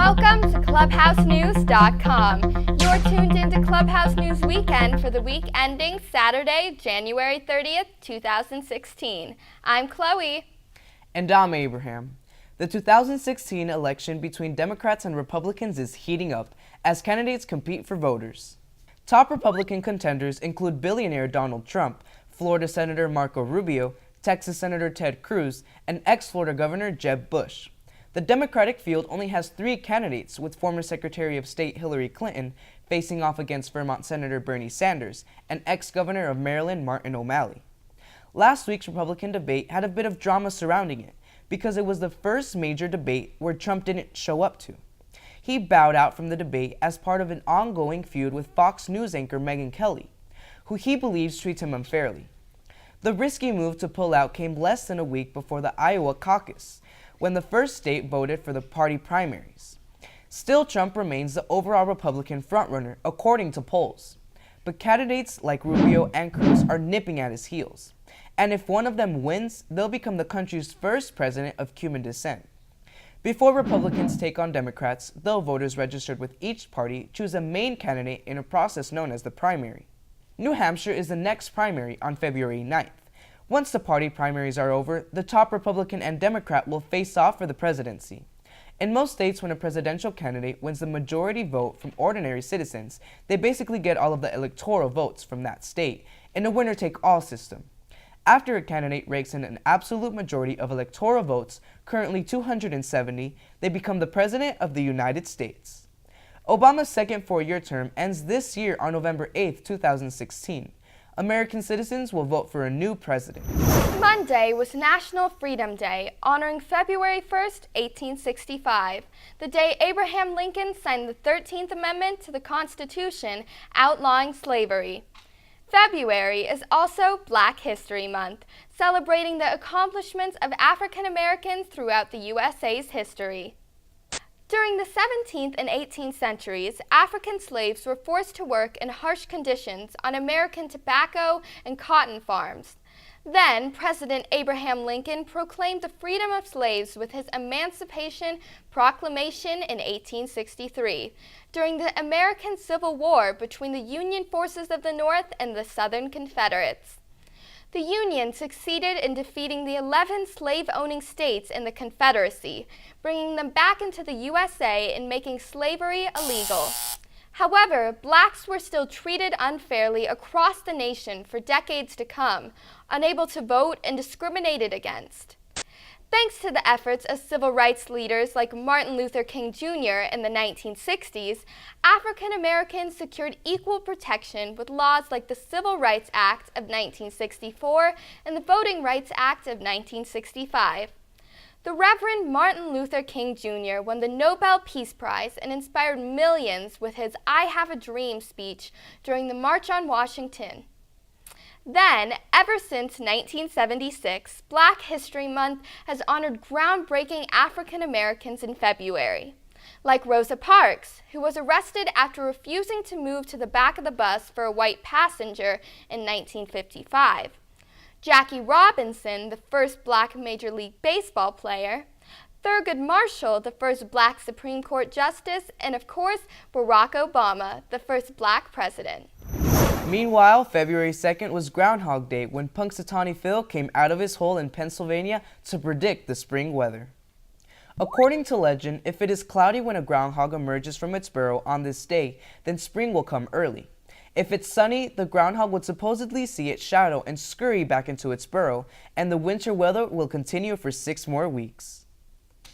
Welcome to ClubhouseNews.com. You're tuned into Clubhouse News Weekend for the week ending Saturday, January 30th, 2016. I'm Chloe. And I'm Abraham. The 2016 election between Democrats and Republicans is heating up as candidates compete for voters. Top Republican contenders include billionaire Donald Trump, Florida Senator Marco Rubio, Texas Senator Ted Cruz, and ex-Florida Governor Jeb Bush. The Democratic field only has 3 candidates, with former Secretary of State Hillary Clinton facing off against Vermont Senator Bernie Sanders and ex-Governor of Maryland Martin O'Malley. Last week's Republican debate had a bit of drama surrounding it because it was the first major debate where Trump didn't show up to. He bowed out from the debate as part of an ongoing feud with Fox News anchor Megyn Kelly, who he believes treats him unfairly. The risky move to pull out came less than a week before the Iowa caucus, when the first state voted for the party primaries. Still, Trump remains the overall Republican frontrunner, according to polls. But candidates like Rubio and Cruz are nipping at his heels. And if one of them wins, they'll become the country's first president of Cuban descent. Before Republicans take on Democrats, though, voters registered with each party choose a main candidate in a process known as the primary. New Hampshire is the next primary on February 9th. Once the party primaries are over, the top Republican and Democrat will face off for the presidency. In most states, when a presidential candidate wins the majority vote from ordinary citizens, they basically get all of the electoral votes from that state in a winner-take-all system. After a candidate rakes in an absolute majority of electoral votes, currently 270, they become the President of the United States. Obama's second 4-year term ends this year on November 8, 2016. American citizens will vote for a new president. Monday was National Freedom Day, honoring February 1st, 1865, the day Abraham Lincoln signed the 13th Amendment to the Constitution outlawing slavery. February is also Black History Month, celebrating the accomplishments of African Americans throughout the USA's history. During the 17th and 18th centuries, African slaves were forced to work in harsh conditions on American tobacco and cotton farms. Then, President Abraham Lincoln proclaimed the freedom of slaves with his Emancipation Proclamation in 1863, during the American Civil War between the Union forces of the North and the Southern Confederates. The Union succeeded in defeating the 11 slave-owning states in the Confederacy, bringing them back into the USA and making slavery illegal. However, blacks were still treated unfairly across the nation for decades to come, unable to vote and discriminated against. Thanks to the efforts of civil rights leaders like Martin Luther King Jr. in the 1960s, African Americans secured equal protection with laws like the Civil Rights Act of 1964 and the Voting Rights Act of 1965. The Reverend Martin Luther King Jr. won the Nobel Peace Prize and inspired millions with his "I Have a Dream" speech during the March on Washington. Then, ever since 1976, Black History Month has honored groundbreaking African Americans in February, like Rosa Parks, who was arrested after refusing to move to the back of the bus for a white passenger in 1955, Jackie Robinson, the first Black Major League Baseball player, Thurgood Marshall, the first Black Supreme Court Justice, and of course, Barack Obama, the first Black president. Meanwhile, February 2nd was Groundhog Day, when Punxsutawney Phil came out of his hole in Pennsylvania to predict the spring weather. According to legend, if it is cloudy when a groundhog emerges from its burrow on this day, then spring will come early. If it's sunny, the groundhog would supposedly see its shadow and scurry back into its burrow, and the winter weather will continue for 6 more weeks.